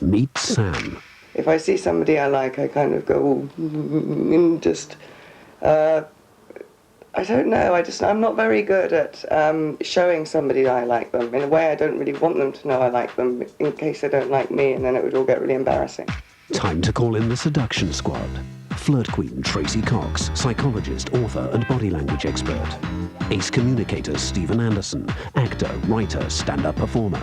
Meet Sam. If I see somebody I like, I kind of go, and just, I don't know, I'm not very good at showing somebody I like them. In a way, I don't really want them to know I like them, in case they don't like me, and then it would all get really embarrassing. Time to call in the seduction squad. Flirt queen Tracy Cox, psychologist, author and body language expert. Ace communicator Stephen Anderson, actor, writer, stand-up performer.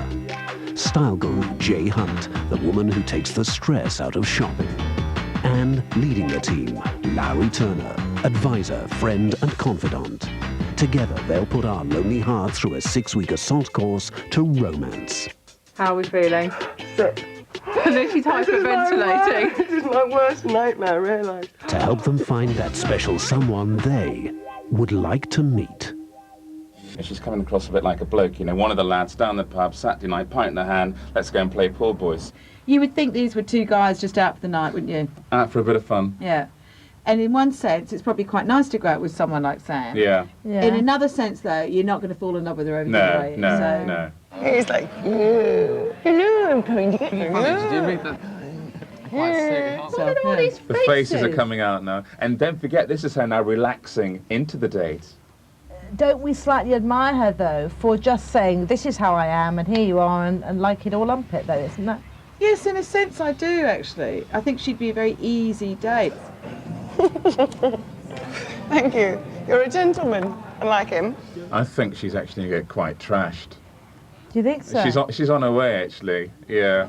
Style guru Jay Hunt, the woman who takes the stress out of shopping. And leading the team, Larry Turner, advisor, friend and confidant. Together they'll put our lonely hearts through a 6-week assault course to romance. How are we feeling? Sick. Literally hyperventilating. This is my worst nightmare, I realise. To help them find that special someone they would like to meet. She's coming across a bit like a bloke, you know, one of the lads down the pub, Saturday night, pint in the hand, let's go and play pool boys. You would think these were two guys just out for the night, wouldn't you? Out for a bit of fun. Yeah. And in one sense, it's probably quite nice to go out with someone like Sam. Yeah. In another sense, though, you're not going to fall in love with her over the No. He's like, hello, I'm coming to get you. Did you read that? Quite sick. Look at all these faces. The faces are coming out now. And don't forget, this is her now relaxing into the date. Don't we slightly admire her, though, for just saying, this is how I am, and here you are, and like it or lump it, though, isn't that? Yes, in a sense I do, actually. I think she'd be a very easy date. Thank you. You're a gentleman. I like him. I think she's actually going to get quite trashed. Do you think so? She's on her way, actually. Yeah.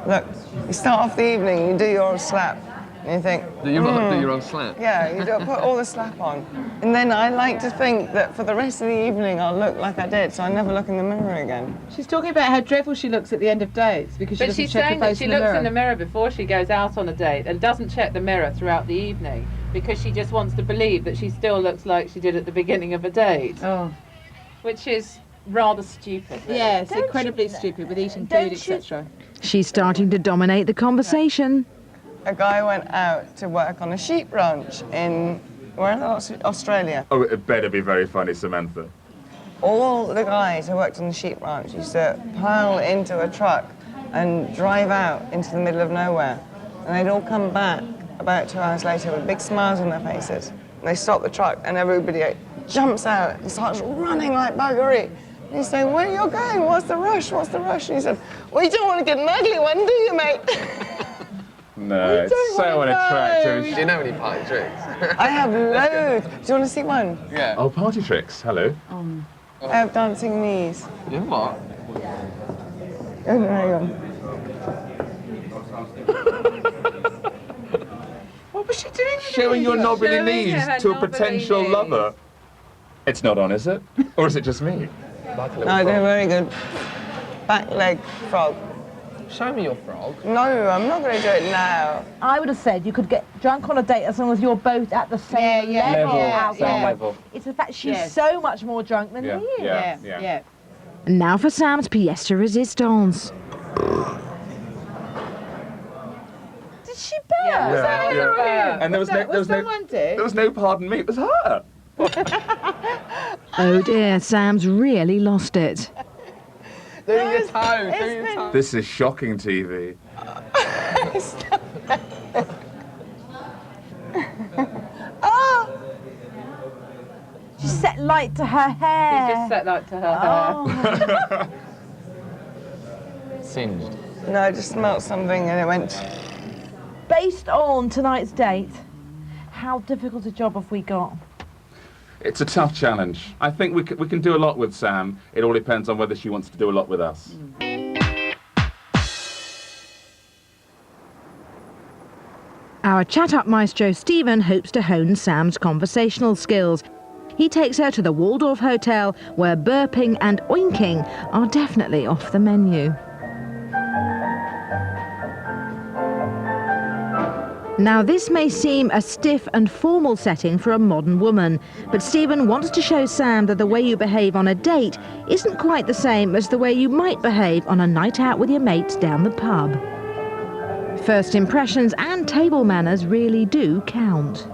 Look, you start off the evening, you do your slap, and you think, Do your own slap? yeah, you do put all the slap on. And then I like to think that for the rest of the evening I'll look like I did, so I never look in the mirror again. She's talking about how dreadful she looks at the end of dates because she But doesn't she's check her saying that face she in the looks mirror. in the mirror before she goes out on a date and doesn't check the mirror throughout the evening because she just wants to believe that she still looks like she did at the beginning of a date. Oh. Which is rather stupid. Really. Yeah, it's incredibly stupid with eating food, etc. She's starting to dominate the conversation. A guy went out to work on a sheep ranch in, where is it, Australia. Oh, it better be very funny, Samantha. All the guys who worked on the sheep ranch used to pile into a truck and drive out into the middle of nowhere. And they'd all come back about 2 hours later with big smiles on their faces. And they stop the truck and everybody jumps out and starts running like buggery. And he's saying, where are you going? What's the rush? What's the rush? And he said, well, you don't want to get an ugly one, do you, mate? No, it's so unattractive. Do you know any party tricks? I have loads. Do you want to see one? Yeah. Oh, party tricks. Hello. I have dancing knees. You know what? Oh, no, hang on. What was she doing? Showing your knobbly Showing knees her to a knobbly potential knees. lover. It's not on, is it? Or is it just me? No, they're very good. Back leg frog. Show me your frog. No, I'm not going to do it now. I would have said you could get drunk on a date as long as you're both at the same level. Same level. It's the fact she's so much more drunk than he is. Yeah. And now for Sam's pièce de résistance. Did she burn? Yeah. And there was no pardon me, it was her. Oh dear, Sam's really lost it. Do your toe, do your toe. This is shocking TV. She set light to her hair. She just set light to her hair. Singed. No, I just smelt something and it went... Based on tonight's date, how difficult a job have we got? It's a tough challenge. I think we can do a lot with Sam. It all depends on whether she wants to do a lot with us. Our chat-up maestro Stephen hopes to hone Sam's conversational skills. He takes her to the Waldorf Hotel, where burping and oinking are definitely off the menu. Now, this may seem a stiff and formal setting for a modern woman, but Stephen wants to show Sam that the way you behave on a date isn't quite the same as the way you might behave on a night out with your mates down the pub. First impressions and table manners really do count.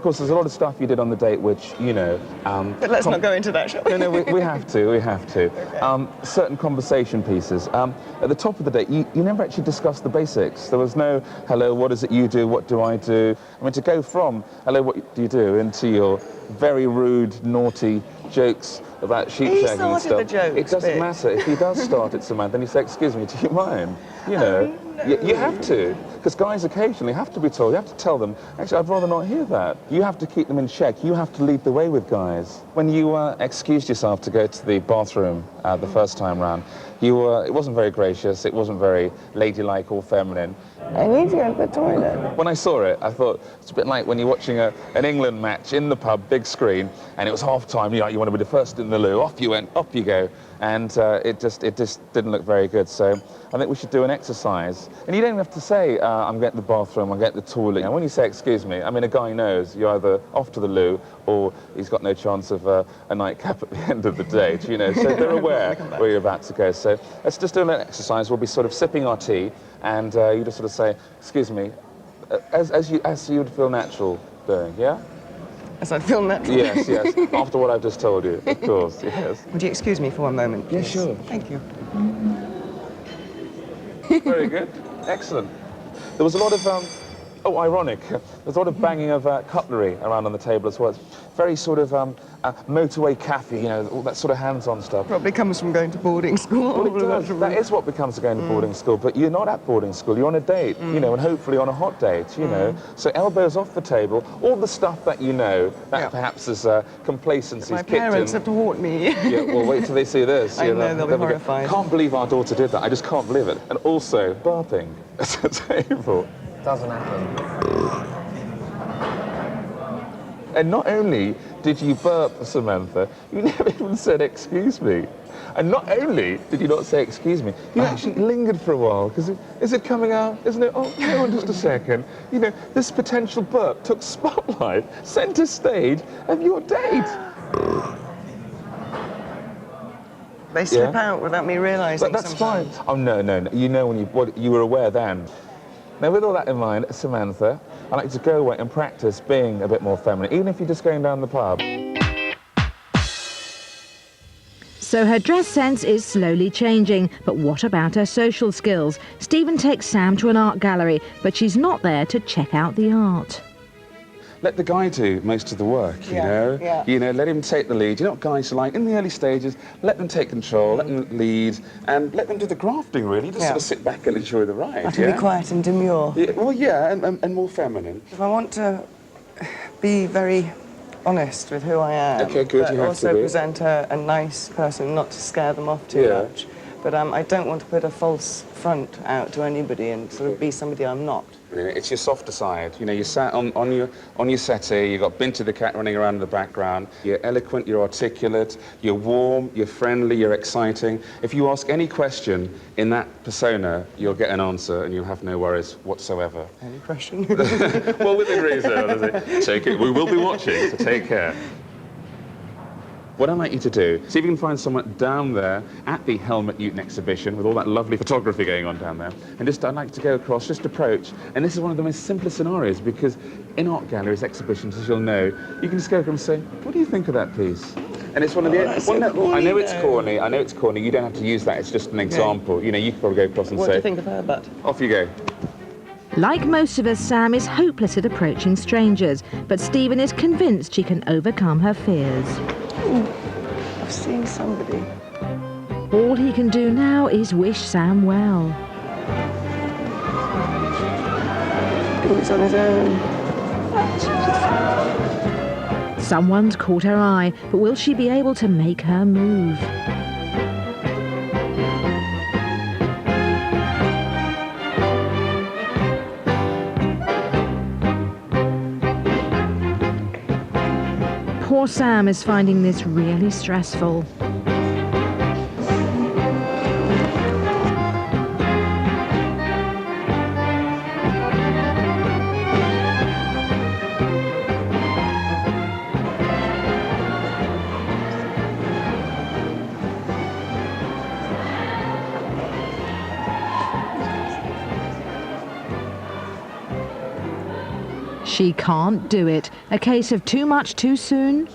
course, there's a lot of stuff you did on the date which, you know... But let's not go into that, shall we? No, we have to, we have to. Okay. Certain conversation pieces. At the top of the date, you never actually discussed the basics. There was no, hello, what is it you do, what do I do? I mean, to go from, hello, what do you do, into your very rude, naughty jokes about sheep shagging and stuff. The jokes it doesn't bit. matter. If he does start it, Samantha, then you say, excuse me, do you mind? You know, you have to. Because guys occasionally have to be told, you have to tell them, actually, I'd rather not hear that. You have to keep them in check. You have to lead the way with guys. When you excused yourself to go to the bathroom the first time round, it wasn't very gracious, it wasn't very ladylike or feminine. I need to go to the toilet. When I saw it, I thought it's a bit like when you're watching an England match in the pub, big screen, and it was half time. You want to be the first in the loo. Off you went, off you go, and it just didn't look very good. So I think we should do an exercise. And you don't have to say I'm going to the bathroom, I'm going to the toilet. And when you say excuse me, I mean a guy knows you're either off to the loo or he's got no chance of a nightcap at the end of the date. You know, so they're aware where you're about to go. So let's just do an exercise. We'll be sort of sipping our tea. And you just sort of say, excuse me, as you would feel natural doing, yeah? As I feel natural? Yes, yes, after what I've just told you, of course, yes. Would you excuse me for one moment, please? Yeah, sure. Thank you. Very good, excellent. There was a lot of, ironic. There's a lot of banging of cutlery around on the table as well. It's very sort of motorway cafe, you know, all that sort of hands-on stuff. Probably comes from going to boarding school. Well, it does. That is what becomes going to boarding school, but you're not at boarding school, you're on a date, you know, and hopefully on a hot date, you know. So elbows off the table, all the stuff that you know, that perhaps is complacency's My kicked in. parents have taught me. Yeah, well, wait till they see this. I know, they'll be horrified. Can't believe our daughter did that, I just can't believe it. And also, burping at the table. Doesn't happen. And not only did you burp, Samantha, you never even said excuse me. And not only did you not say excuse me, you actually lingered for a while, because is it coming out? Isn't it? Oh, hang on just a second. You know, this potential burp took spotlight, centre stage of your date. They slip out without me realising. But that's sometimes. fine. Oh, no. You know what you were aware then. Now, with all that in mind, Samantha, I'd like to go away and practice being a bit more feminine, even if you're just going down the pub. So her dress sense is slowly changing, but what about her social skills? Stephen takes Sam to an art gallery, but she's not there to check out the art. Let the guy do most of the work, you know? Yeah. You know, let him take the lead. You know what guys are like? In the early stages, let them take control, let them lead, and let them do the grafting, really. Just sort of sit back and enjoy the ride, I can be quiet and demure. Yeah, well, yeah, and more feminine. If I want to be very honest with who I am, Okay, good, but you have also to be. present a nice person, not to scare them off too much. But I don't want to put a false front out to anybody and sort of be somebody I'm not. It's your softer side. You know, you sat on your settee, you've got Binti the cat running around in the background. You're eloquent, you're articulate, you're warm, you're friendly, you're exciting. If you ask any question in that persona, you'll get an answer and you'll have no worries whatsoever. Any question? Well, within reason, take it. We will be watching, so take care. What I'd like you to do, see if you can find someone down there at the Helmut Newton exhibition with all that lovely photography going on down there. And I'd like to go across, just approach. And this is one of the most simplest scenarios because in art galleries, exhibitions, as you'll know, you can just go and say, what do you think of that piece? And it's one of the... I know it's corny, you don't have to use that, it's just an example. You know, you could probably go across and What say... do you think of her butt? Off you go. Like most of us, Sam is hopeless at approaching strangers, but Stephen is convinced she can overcome her fears. Ooh, I've seen somebody. All he can do now is wish Sam well. He's on his own. Someone's caught her eye, but will she be able to make her move? Poor Sam is finding this really stressful. She can't do it. A case of too much too soon?